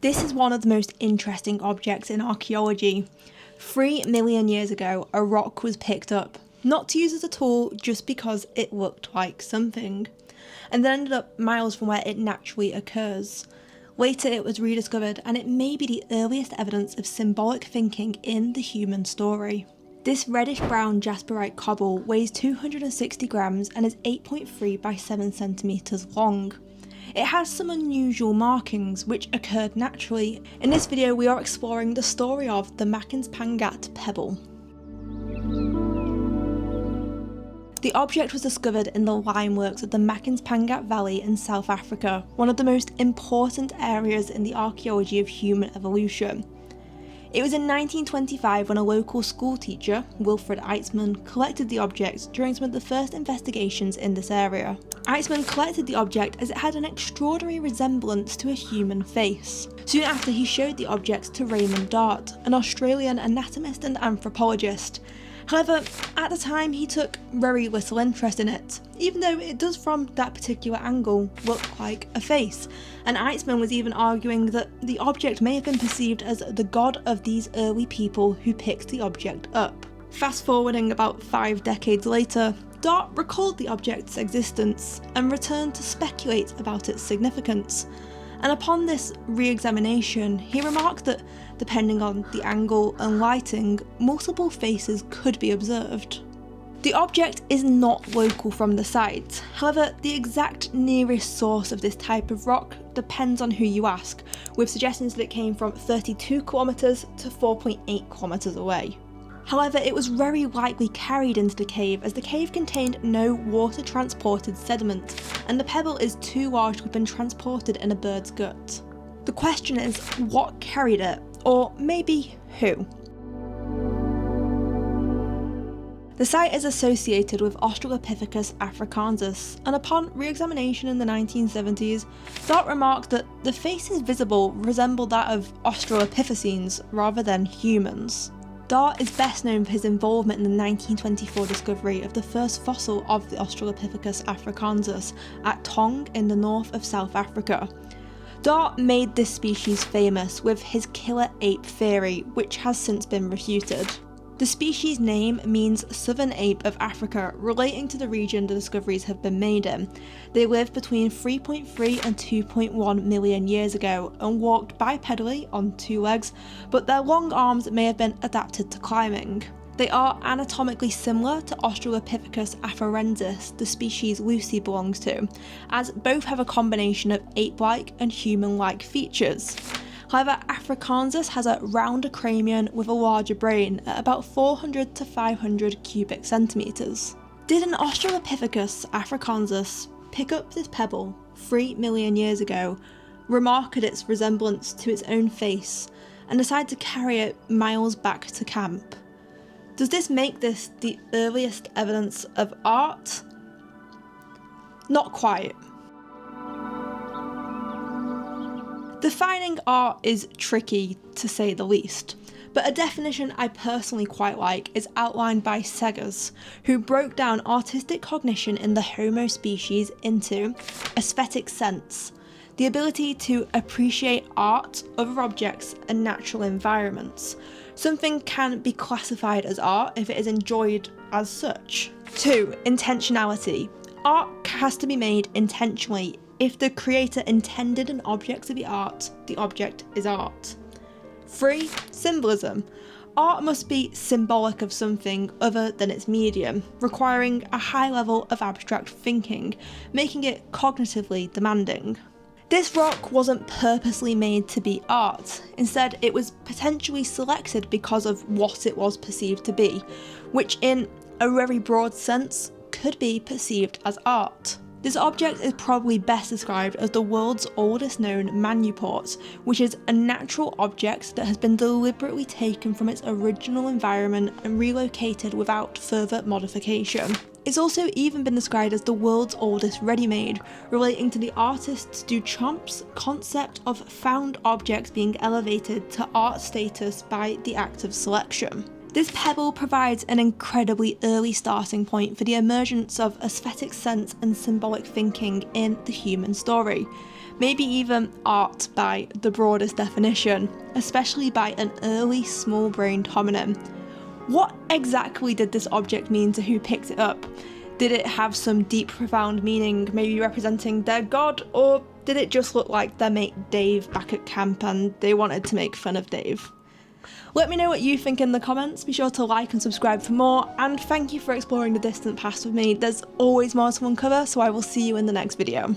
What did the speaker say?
This is one of the most interesting objects in archaeology. 3 million years ago, a rock was picked up, not to use as a tool, just because it looked like something, and then ended up miles from where it naturally occurs. Later it was rediscovered, and it may be the earliest evidence of symbolic thinking in the human story. This reddish-brown jasperite cobble weighs 260 grams and is 8.3 by 7 centimeters long. It has some unusual markings which occurred naturally. In this video we are exploring the story of the Makapansgat Pebble. The object was discovered in the limeworks of the Makapansgat Valley in South Africa, one of the most important areas in the archaeology of human evolution. It was in 1925 when a local school teacher, Wilfred Eitzman, collected the object during some of the first investigations in this area. Eitzman collected the object as it had an extraordinary resemblance to a human face. Soon after, he showed the object to Raymond Dart, an Australian anatomist and anthropologist. However, at the time he took very little interest in it, even though it does from that particular angle look like a face, and Eitzman was even arguing that the object may have been perceived as the god of these early people who picked the object up. Fast forwarding about 5 decades later, Dart recalled the object's existence and returned to speculate about its significance. And upon this re-examination, he remarked that, depending on the angle and lighting, multiple faces could be observed. The object is not local from the site, however the exact nearest source of this type of rock depends on who you ask, with suggestions that it came from 32 kilometres to 4.8 kilometres away. However, it was very likely carried into the cave as the cave contained no water-transported sediment, and the pebble is too large to have been transported in a bird's gut. The question is, what carried it? Or maybe who? The site is associated with Australopithecus africanus, and upon re-examination in the 1970s, Dart remarked that the faces visible resembled that of Australopithecines rather than humans. Dart is best known for his involvement in the 1924 discovery of the first fossil of the Australopithecus africanus at Tong in the north of South Africa. Dart made this species famous with his killer ape theory, which has since been refuted. The species name means southern ape of Africa, relating to the region the discoveries have been made in. They lived between 3.3 and 2.1 million years ago and walked bipedally on 2 legs, but their long arms may have been adapted to climbing. They are anatomically similar to Australopithecus afarensis, the species Lucy belongs to, as both have a combination of ape-like and human-like features. However, africanus has a rounder cranium with a larger brain at about 400 to 500 cubic centimetres. Did an Australopithecus africanus pick up this pebble 3 million years ago, remark at its resemblance to its own face, and decide to carry it miles back to camp? Does this make this the earliest evidence of art? Not quite. Defining art is tricky, to say the least, but a definition I personally quite like is outlined by Segers, who broke down artistic cognition in the Homo species into aesthetic sense, the ability to appreciate art, other objects, and natural environments. Something can be classified as art if it is enjoyed as such. 2. Intentionality. Art has to be made intentionally. If the creator intended an object to be art, the object is art. 3. Symbolism. Art must be symbolic of something other than its medium, requiring a high level of abstract thinking, making it cognitively demanding. This rock wasn't purposely made to be art. Instead, it was potentially selected because of what it was perceived to be, which in a very broad sense could be perceived as art. This object is probably best described as the world's oldest known manuport, which is a natural object that has been deliberately taken from its original environment and relocated without further modification. It's also even been described as the world's oldest ready-made, relating to the artist Duchamp's concept of found objects being elevated to art status by the act of selection. This pebble provides an incredibly early starting point for the emergence of aesthetic sense and symbolic thinking in the human story, maybe even art by the broadest definition, especially by an early small-brained hominin. What exactly did this object mean to who picked it up? Did it have some deep, profound meaning, maybe representing their god, or did it just look like their mate Dave back at camp and they wanted to make fun of Dave? Let me know what you think in the comments, be sure to like and subscribe for more, and thank you for exploring the distant past with me. There's always more to uncover, so I will see you in the next video.